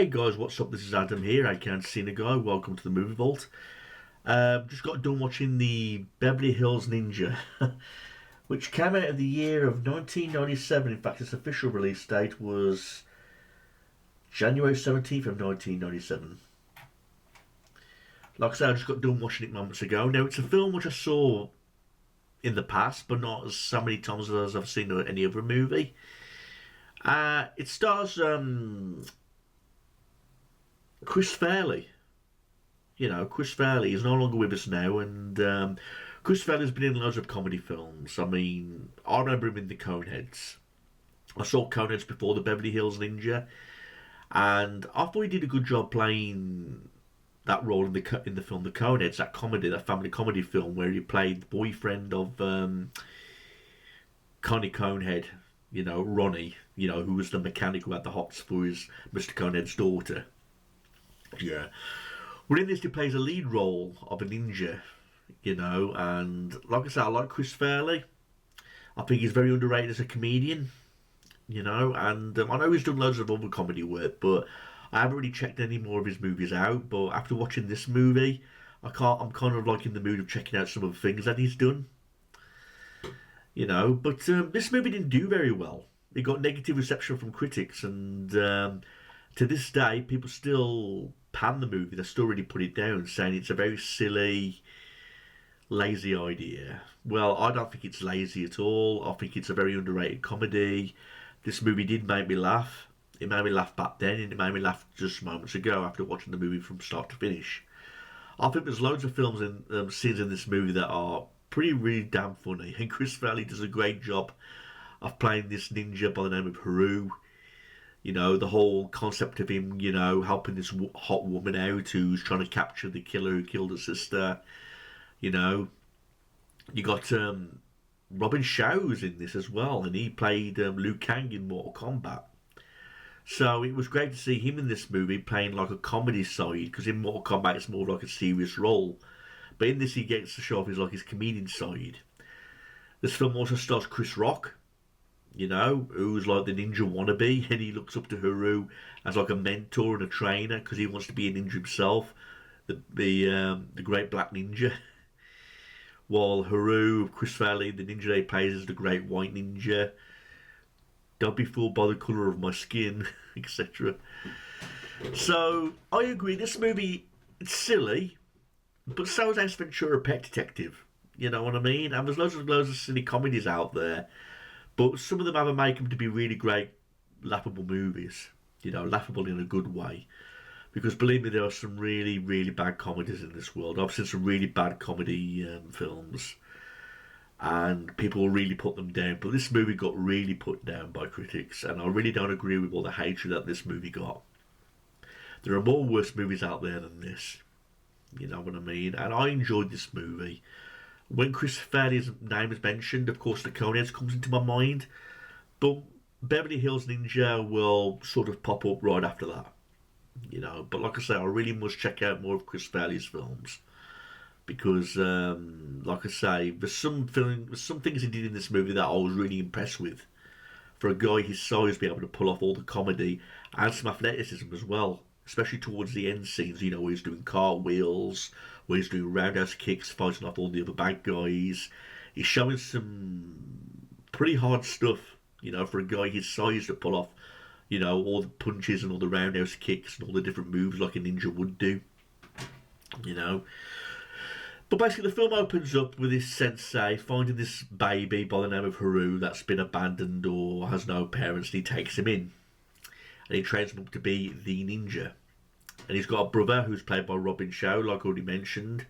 Hey guys, what's up? This is Adam here. I can't see the guy. Welcome to the Movie Vault. Just got done watching the Beverly Hills Ninja, which came out of the year of 1997. In fact, its official release date was January 17th of 1997. Like I said, I just got done watching it moments ago. Now, it's a film which I saw in the past, but not as so many times as I've seen any other movie. It stars Chris Fairley. Chris Fairley is no longer with us now, and Chris Fairley's been in loads of comedy films. I mean, I remember him in the Coneheads. I saw Coneheads before the Beverly Hills Ninja, and I thought he did a good job playing that role in the film The Coneheads, that family comedy film where he played the boyfriend of Connie Conehead, Ronnie, who was the mechanic who had the hots for his Mr. Conehead's daughter. Yeah. Well, in this, he plays a lead role of a ninja, and like I said, I like Chris Fairley. I think he's very underrated as a comedian, and I know he's done loads of other comedy work, but I haven't really checked any more of his movies out. But after watching this movie, I'm kind of like in the mood of checking out some of the things that he's done, But this movie didn't do very well. It got negative reception from critics, and to this day, people still pan the movie. They still really put it down, saying it's a very silly, lazy idea. Well, I don't think it's lazy at all. I think it's a very underrated comedy. This movie did make me laugh. It made me laugh back then, and it made me laugh just moments ago after watching the movie from start to finish. I think there's loads of films and scenes in this movie that are really damn funny, and Chris Fairley does a great job of playing this ninja by the name of Haru. The whole concept of him, helping this hot woman out who's trying to capture the killer who killed her sister. You got Robin Shaw's in this as well, and he played Liu Kang in Mortal Kombat. So it was great to see him in this movie playing like a comedy side, because in Mortal Kombat it's more like a serious role. But in this he gets to show off his comedian side. This film also stars Chris Rock, who's like the ninja wannabe, and he looks up to Haru as like a mentor and a trainer because he wants to be a ninja himself, the great black ninja. While Haru, Chris Fairley, the ninja they plays is the great white ninja. Don't be fooled by the colour of my skin, etc. So I agree, this movie, it's silly, but so is Ace Ventura: Pet Detective. You know what I mean? And there's loads of silly comedies out there. But some of them have a make them to be really great, laughable movies. Laughable in a good way. Because believe me, there are some really, really bad comedies in this world. I've seen some really bad comedy films. And people really put them down. But this movie got really put down by critics. And I really don't agree with all the hatred that this movie got. There are more worse movies out there than this. You know what I mean? And I enjoyed this movie. When Chris Fairley's name is mentioned, of course, the Coneheads comes into my mind. But Beverly Hills Ninja will sort of pop up right after that. But like I say, I really must check out more of Chris Fairley's films. Because, like I say, there's some things he did in this movie that I was really impressed with. For a guy his size to be able to pull off all the comedy and some athleticism as well. Especially towards the end scenes, where he's doing cartwheels, where he's doing roundhouse kicks, fighting off all the other bad guys. He's showing some pretty hard stuff, for a guy his size to pull off, all the punches and all the roundhouse kicks and all the different moves like a ninja would do, But basically the film opens up with this sensei finding this baby by the name of Haru that's been abandoned or has no parents, and he takes him in. And he trains him up to be the ninja. And he's got a brother who's played by Robin Shaw, like I already mentioned.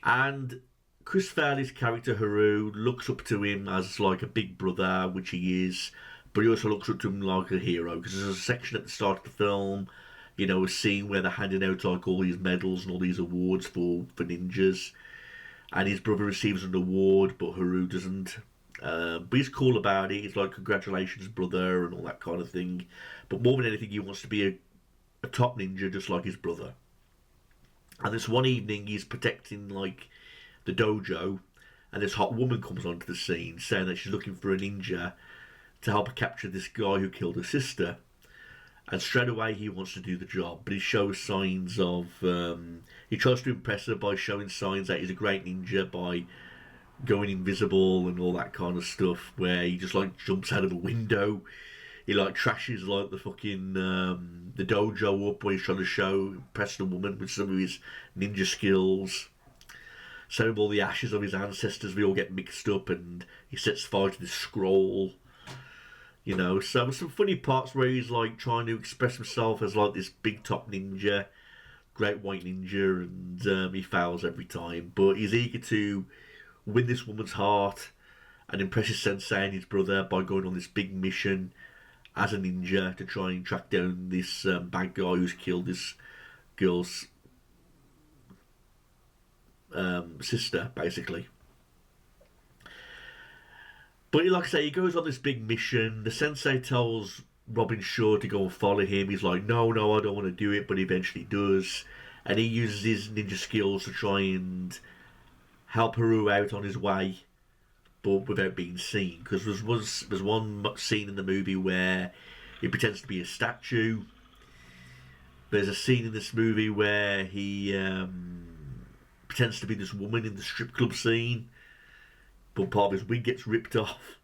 And Chris Fairley's character Haru looks up to him as like a big brother, which he is, but he also looks up to him like a hero, because there's a section at the start of the film, a scene where they're handing out like all these medals and all these awards for ninjas, and his brother receives an award, but Haru doesn't. But he's cool about it. He's like, congratulations, brother, and all that kind of thing. But more than anything, he wants to be a top ninja just like his brother. And this one evening, he's protecting like the dojo, and this hot woman comes onto the scene saying that she's looking for a ninja to help her capture this guy who killed her sister. And straight away he wants to do the job, but he shows signs of. He tries to impress her by showing signs that he's a great ninja by going invisible and all that kind of stuff. Where he just like jumps out of a window. He like trashes like the fucking the dojo up where he's trying to impress the woman with some of his ninja skills. So all the ashes of his ancestors, we all get mixed up, and he sets fire to this scroll. You know, so there's some funny parts where he's like trying to express himself as like this big top ninja, great white ninja, and he fails every time. But he's eager to win this woman's heart and impress his sensei and his brother by going on this big mission as a ninja to try and track down this bad guy who's killed this girl's sister, basically. But like I say, he goes on this big mission. The sensei tells Robin Shaw to go and follow him. He's like, no, I don't want to do it, but he eventually does. And he uses his ninja skills to try and help Haru out on his way, but without being seen. Because there's one scene in the movie where he pretends to be a statue. There's a scene in this movie where he pretends to be this woman in the strip club scene, but part of his wig gets ripped off.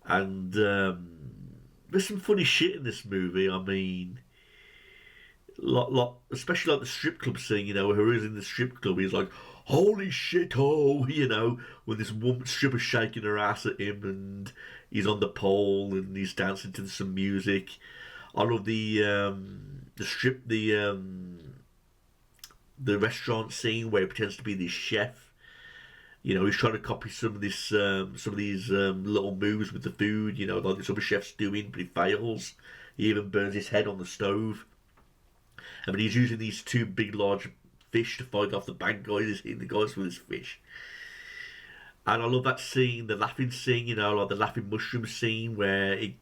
And there's some funny shit in this movie. I mean, especially like the strip club scene, you know, where Haru's in the strip club, he's like, holy shit, oh, you know, when this woman stripper's shaking her ass at him, and he's on the pole and he's dancing to some music. I love the restaurant scene where he pretends to be this chef. You know, he's trying to copy some of these little moves with the food, you know, like this other chef's doing, but he fails. He even burns his head on the stove. I mean, he's using these two big, large fish to fight off the bad guys. He's hitting the guys with his fish. And I love that scene, the laughing scene, you know, like the laughing mushroom scene where they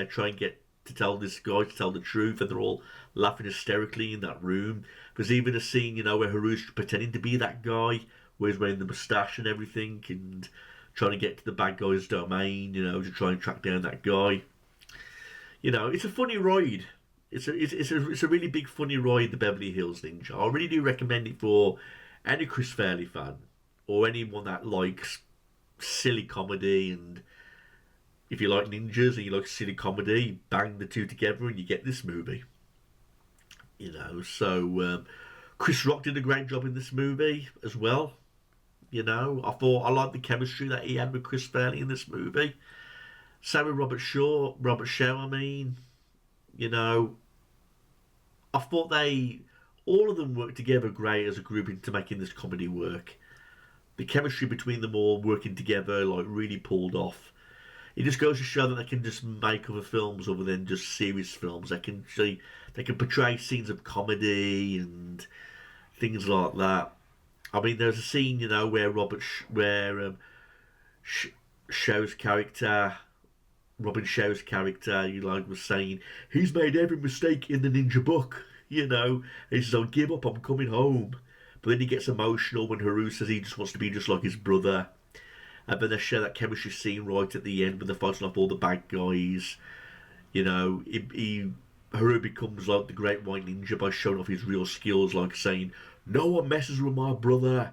try and get to tell this guy to tell the truth, and they're all laughing hysterically in that room. There's even a scene, you know, where Haru's pretending to be that guy, where he's wearing the moustache and everything, and trying to get to the bad guy's domain, you know, to try and track down that guy. You know, it's a funny ride. It's a really big funny ride, the Beverly Hills Ninja. I really do recommend it for any Chris Farley fan, or anyone that likes silly comedy. And if you like ninjas and you like silly comedy, bang the two together and you get this movie. You know, so Chris Rock did a great job in this movie as well. You know, I liked the chemistry that he had with Chris Farley in this movie. Same with Robert Shaw, I mean, you know, I thought all of them worked together great as a group into making this comedy work. The chemistry between them all working together, like, really pulled off. It just goes to show that they can just make other films other than just serious films. They can portray scenes of comedy and things like that. I mean, there's a scene, you know, where Shaw's character, Robin Shaw's character, you like, was saying, he's made every mistake in the ninja book, you know. He says, I'll give up, I'm coming home. But then he gets emotional when Haru says he just wants to be just like his brother. And then they share that chemistry scene right at the end when they're fighting off all the bad guys. You know, Haru becomes like the great white ninja by showing off his real skills, like saying, no one messes with my brother.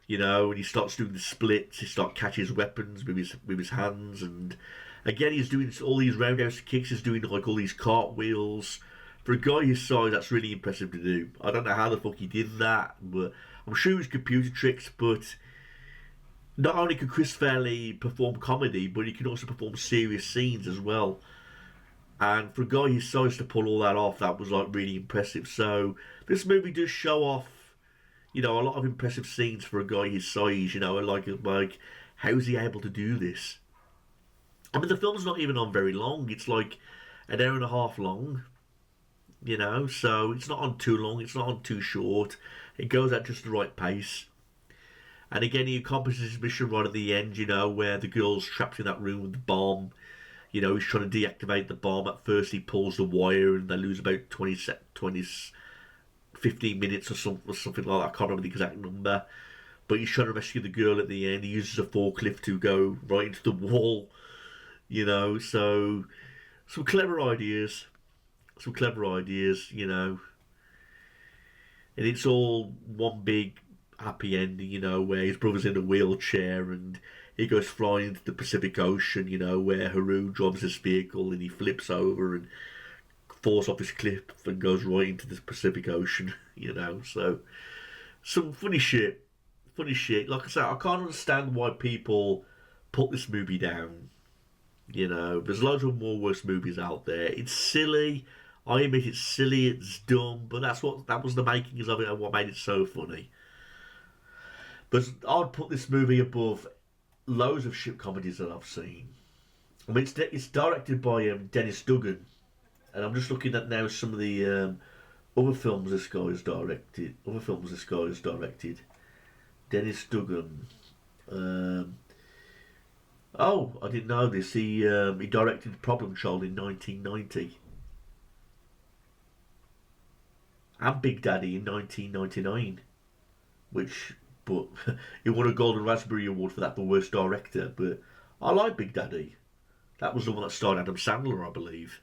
You know, and he starts doing the splits, he starts catching his weapons with his hands, and again he's doing all these roundhouse kicks, he's doing like all these cartwheels. For a guy his size, that's really impressive to do. I don't know how the fuck he did that, but I'm sure it was computer tricks. But not only can Chris Farley perform comedy, but he can also perform serious scenes as well. And for a guy his size to pull all that off, that was like really impressive. So this movie does show off, you know, a lot of impressive scenes for a guy his size. You know, like how's he able to do this? I mean, the film's not even on very long. It's like an hour and a half long. You know, so it's not on too long. It's not on too short. It goes at just the right pace. And again, he accomplishes his mission right at the end. You know, where the girl's trapped in that room with the bomb. You know, he's trying to deactivate the bomb. At first, he pulls the wire, and they lose about 15 minutes or something like that. I can't remember the exact number. But he's trying to rescue the girl at the end. He uses a forklift to go right into the wall. You know, so some clever ideas, some clever ideas, you know, and it's all one big happy ending, you know, where his brother's in a wheelchair and he goes flying into the Pacific Ocean, you know, where Haru drives this vehicle and he flips over and falls off this cliff and goes right into the Pacific Ocean, you know. So some funny shit, funny shit. Like I said, I can't understand why people put this movie down. You know, there's loads of more worse movies out there. It's silly. I admit it's silly, it's dumb, but that was the makings of it and what made it so funny. But I'd put this movie above loads of shit comedies that I've seen. I mean, it's directed by Dennis Dugan, and I'm just looking at now some of the other films this guy has directed. Dennis Dugan. Oh, I didn't know this. He directed Problem Child in 1990. And Big Daddy in 1999. But he won a Golden Raspberry Award for that for Worst Director. But I like Big Daddy. That was the one that starred Adam Sandler, I believe.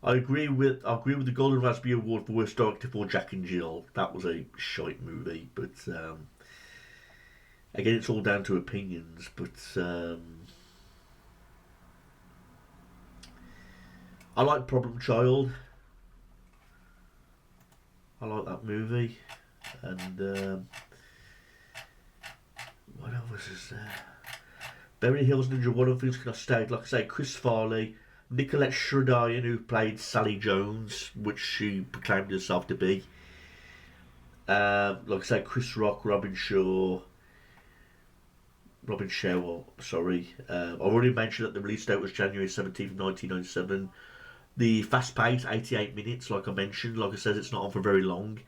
I agree with the Golden Raspberry Award for Worst Director for Jack and Jill. That was a shite movie, but again, it's all down to opinions. But I like Problem Child. I like that movie, and what else is there? Beverly Hills Ninja. One of the things can I state, like I say, Chris Farley, Nicolette Sheridan, who played Sally Jones, which she proclaimed herself to be. Like I say, Chris Rock, Robin Shaw, sorry. I've already mentioned that the release date was January 17th, 1997. The fast pace, 88 minutes, like I mentioned. Like I said, it's not on for very long.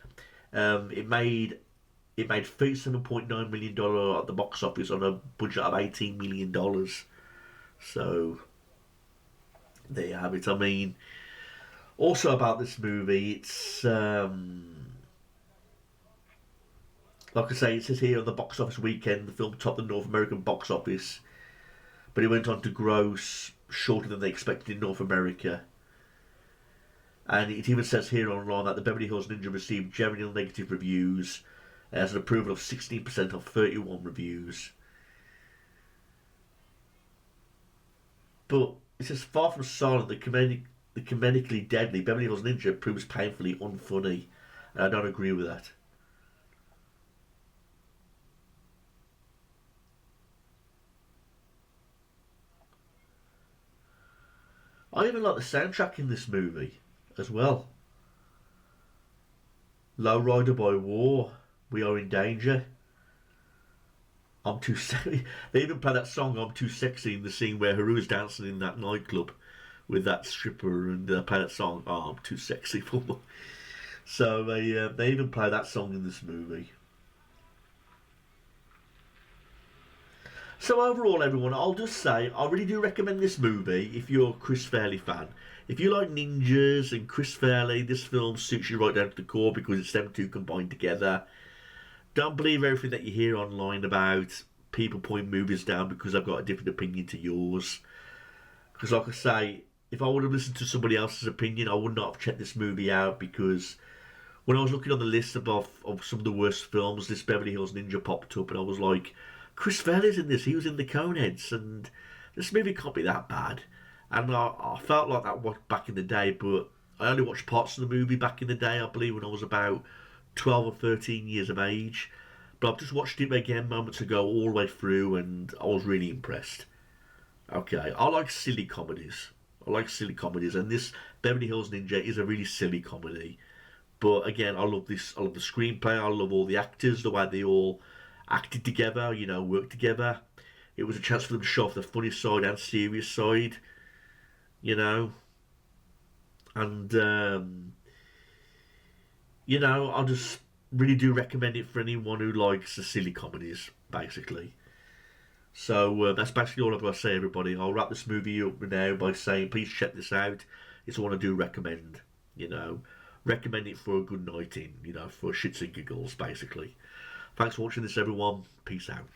It made $37.9 million at the box office on a budget of $18 million. So, there you have it. I mean, also about this movie, it's like I say, it says here on the box office weekend, the film topped the North American box office, but it went on to gross shorter than they expected in North America. And it even says here online that the Beverly Hills Ninja received generally negative reviews, as an approval of 16% of 31 reviews. But it says, far from silent, the comedically deadly Beverly Hills Ninja proves painfully unfunny, and I don't agree with that. I even like the soundtrack in this movie as well. Lowrider by War, We Are in Danger, I'm Too Sexy. They even play that song I'm Too Sexy in the scene where Haru's dancing in that nightclub with that stripper, and they play that song, oh, I'm Too Sexy for me. So they even play that song in this movie. So overall, everyone, I'll just say I really do recommend this movie if you're a Chris Farley fan. If you like ninjas and Chris Farley, this film suits you right down to the core because it's them two combined together. Don't believe everything that you hear online about people putting movies down because I've got a different opinion to yours. Because like I say, if I would have listened to somebody else's opinion, I would not have checked this movie out, because when I was looking on the list of some of the worst films, this Beverly Hills Ninja popped up and I was like, Chris Farley's in this, he was in the Coneheads, and this movie can't be that bad. And I felt like that back in the day, but I only watched parts of the movie back in the day, I believe, when I was about 12 or 13 years of age. But I've just watched it again moments ago, all the way through, and I was really impressed. Okay, I like silly comedies. And this Beverly Hills Ninja is a really silly comedy. But again, I love this. I love the screenplay. I love all the actors, the way they all acted together, worked together. It was a chance for them to show off the funny side and serious side, And, I just really do recommend it for anyone who likes the silly comedies, basically. So that's basically all I've got to say, everybody. I'll wrap this movie up now by saying, please check this out. It's one I do recommend, Recommend it for a good night in, for shits and giggles, basically. Thanks for watching this, everyone. Peace out.